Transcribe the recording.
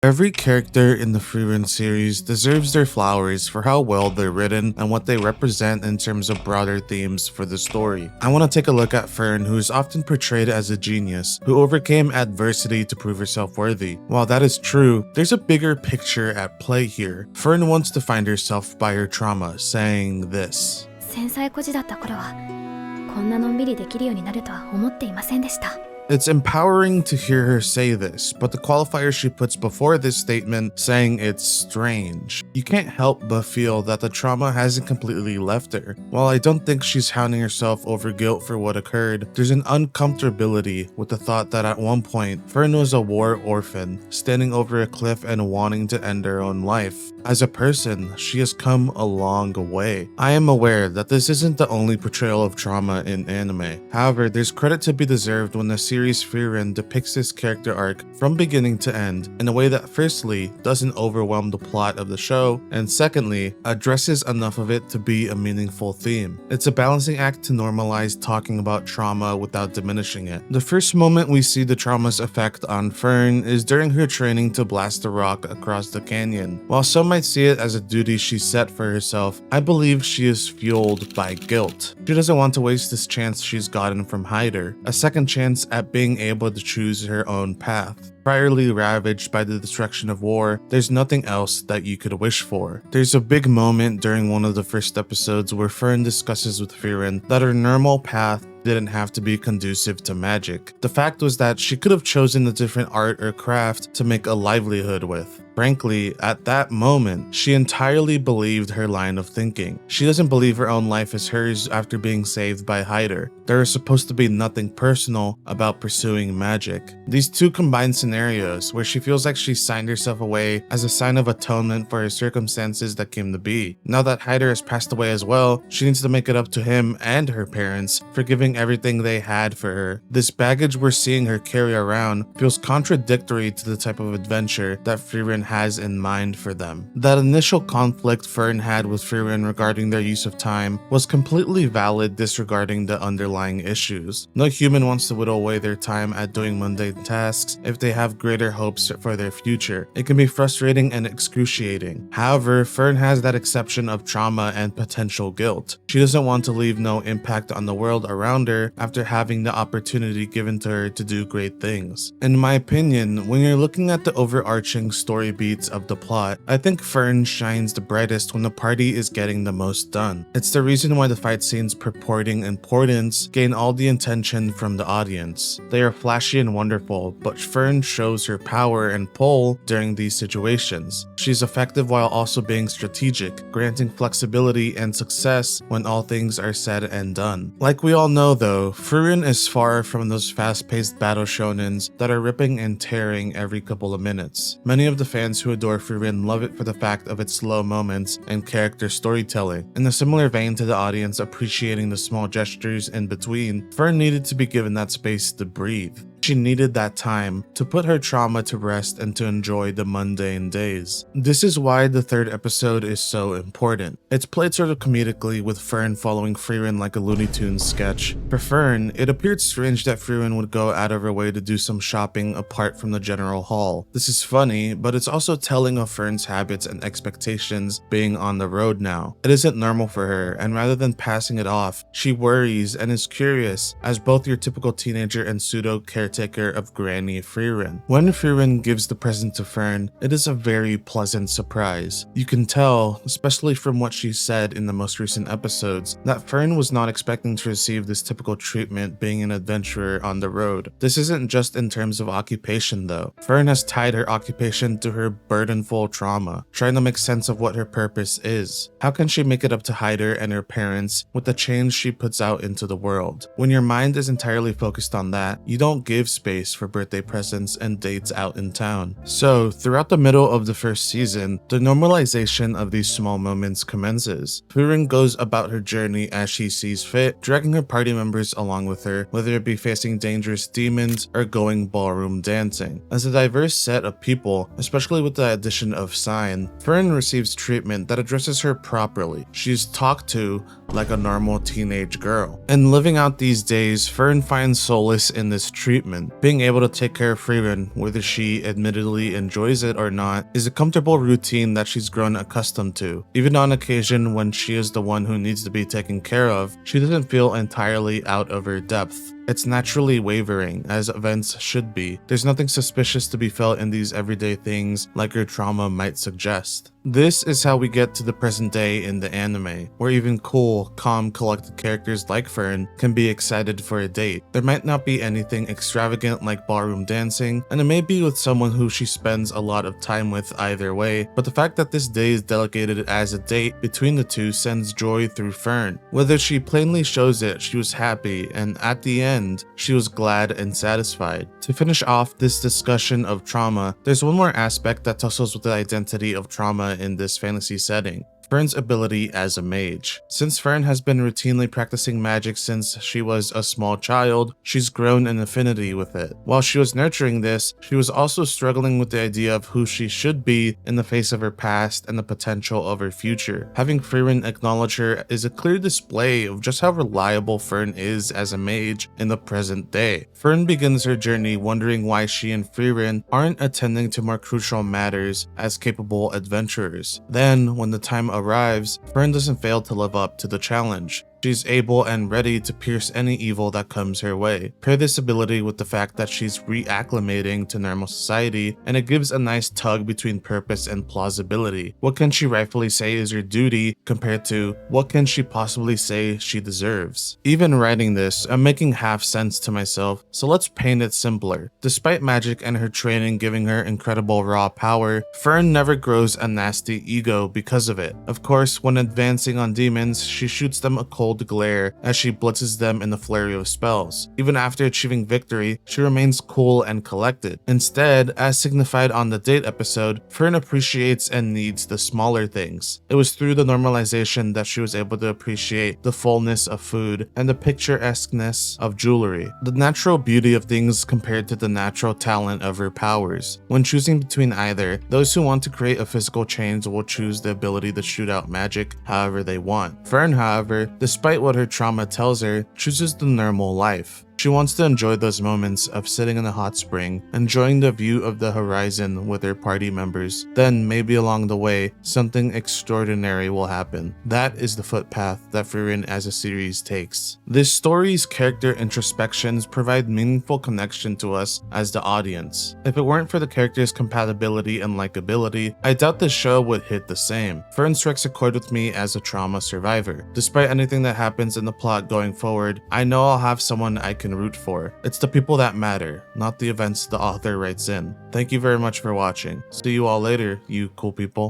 Every character in the Frieren series deserves their flowers for how well they're written and what they represent in terms of broader themes for the story. I want to take a look at Fern, who is often portrayed as a genius, who overcame adversity to prove herself worthy. While that is true, there's a bigger picture at play here. Fern wants to find herself by her trauma, saying this. 繊細孤児だった頃はこんなのんびりできるようになるとは思っていませんでした。 It's empowering to hear her say this, but the qualifier she puts before this statement saying it's strange. You can't help but feel that the trauma hasn't completely left her. While I don't think she's hounding herself over guilt for what occurred, there's an uncomfortability with the thought that at one point, Fern was a war orphan, standing over a cliff and wanting to end her own life. As a person, she has come a long way. I am aware that this isn't the only portrayal of trauma in anime. However, there's credit to be deserved when the series Frieren depicts this character arc from beginning to end in a way that firstly doesn't overwhelm the plot of the show, and secondly addresses enough of it to be a meaningful theme. It's a balancing act to normalize talking about trauma without diminishing it. The first moment we see the trauma's effect on Fern is during her training to blast a rock across the canyon. While some might see it as a duty she set for herself, I believe she is fueled by guilt. She doesn't want to waste this chance she's gotten from Hyder, a second chance at being able to choose her own path. Priorly ravaged by the destruction of war, there's nothing else that you could wish for. There's a big moment during one of the first episodes where Fern discusses with Frieren that her normal path didn't have to be conducive to magic. The fact was that she could have chosen a different art or craft to make a livelihood with. Frankly, at that moment, she entirely believed her line of thinking. She doesn't believe her own life is hers after being saved by Hyder. There is supposed to be nothing personal about pursuing magic. These two combined scenarios, where she feels like she signed herself away as a sign of atonement for her circumstances that came to be. Now that Hyder has passed away as well, she needs to make it up to him and her parents for giving everything they had for her. This baggage we're seeing her carry around feels contradictory to the type of adventure that Frieren has in mind for them. That initial conflict Fern had with Frieren regarding their use of time was completely valid, disregarding the underlying issues. No human wants to whittle away their time at doing mundane tasks if they have greater hopes for their future. It can be frustrating and excruciating. However, Fern has that exception of trauma and potential guilt. She doesn't want to leave no impact on the world around her after having the opportunity given to her to do great things. In my opinion, when you're looking at the overarching story beats of the plot, I think Fern shines the brightest when the party is getting the most done. It's the reason why the fight scenes purporting importance gain all the attention from the audience. They are flashy and wonderful, but Fern shows her power and pull during these situations. She's effective while also being strategic, granting flexibility and success when all things are said and done. Like we all know though, Frieren is far from those fast-paced battle shonens that are ripping and tearing every couple of minutes. Many of the fans who adore Frieren love it for the fact of its slow moments and character storytelling. In a similar vein to the audience appreciating the small gestures in between, Fern needed to be given that space to breathe. She needed that time to put her trauma to rest and to enjoy the mundane days. This is why the third episode is so important. It's played sort of comedically, with Fern following Frieren like a Looney Tunes sketch. For Fern, it appeared strange that Frieren would go out of her way to do some shopping apart from the general hall. This is funny, but it's also telling of Fern's habits and expectations being on the road now. It isn't normal for her, and rather than passing it off, she worries and is curious as both your typical teenager and pseudo caretaker of Granny Frieren. When Frieren gives the present to Fern, it is a very pleasant surprise. You can tell, especially from what she said in the most recent episodes, that Fern was not expecting to receive this typical treatment being an adventurer on the road. This isn't just in terms of occupation though. Fern has tied her occupation to her burdenful trauma, trying to make sense of what her purpose is. How can she make it up to Hyder and her parents with the change she puts out into the world? When your mind is entirely focused on that, you don't give space for birthday presents and dates out in town. So, throughout the middle of the first season, the normalization of these small moments commences. Frieren goes about her journey as she sees fit, dragging her party members along with her, whether it be facing dangerous demons or going ballroom dancing. As a diverse set of people, especially with the addition of Sign, Fern receives treatment that addresses her properly. She's talked to, like a normal teenage girl. In living out these days, Fern finds solace in this treatment. Being able to take care of Frieren, whether she admittedly enjoys it or not, is a comfortable routine that she's grown accustomed to. Even on occasion when she is the one who needs to be taken care of, she doesn't feel entirely out of her depth. It's naturally wavering, as events should be. There's nothing suspicious to be felt in these everyday things like her trauma might suggest. This is how we get to the present day in the anime, where even cool, calm, collected characters like Fern can be excited for a date. There might not be anything extravagant like ballroom dancing, and it may be with someone who she spends a lot of time with either way, but the fact that this day is delegated as a date between the two sends joy through Fern. Whether she plainly shows it, she was happy, and at the end, she was glad and satisfied. To finish off this discussion of trauma, there's one more aspect that tussles with the identity of trauma in this fantasy setting. Fern's ability as a mage. Since Fern has been routinely practicing magic since she was a small child, she's grown an affinity with it. While she was nurturing this, she was also struggling with the idea of who she should be in the face of her past and the potential of her future. Having Frieren acknowledge her is a clear display of just how reliable Fern is as a mage in the present day. Fern begins her journey wondering why she and Frieren aren't attending to more crucial matters as capable adventurers. Then, when the time arrives, Fern doesn't fail to live up to the challenge. She's able and ready to pierce any evil that comes her way. Pair this ability with the fact that she's reacclimating to normal society, and it gives a nice tug between purpose and plausibility. What can she rightfully say is her duty compared to what can she possibly say she deserves? Even writing this, I'm making half sense to myself, so let's paint it simpler. Despite magic and her training giving her incredible raw power, Fern never grows a nasty ego because of it. Of course, when advancing on demons, she shoots them a cold glare as she blitzes them in the flurry of spells. Even after achieving victory, she remains cool and collected. Instead, as signified on the date episode, Fern appreciates and needs the smaller things. It was through the normalization that she was able to appreciate the fullness of food and the picturesqueness of jewelry, the natural beauty of things compared to the natural talent of her powers. When choosing between either, those who want to create a physical change will choose the ability to shoot out magic however they want. Fern, however, despite what her trauma tells her, chooses the normal life. She wants to enjoy those moments of sitting in a hot spring, enjoying the view of the horizon with her party members. Then, maybe along the way, something extraordinary will happen. That is the footpath that Frieren as a series takes. This story's character introspections provide meaningful connection to us as the audience. If it weren't for the characters' compatibility and likability, I doubt this show would hit the same. Fern strikes a chord with me as a trauma survivor. Despite anything that happens in the plot going forward, I know I'll have someone I can root for. It's the people that matter, not the events the author writes in. Thank you very much for watching. See you all later, you cool people.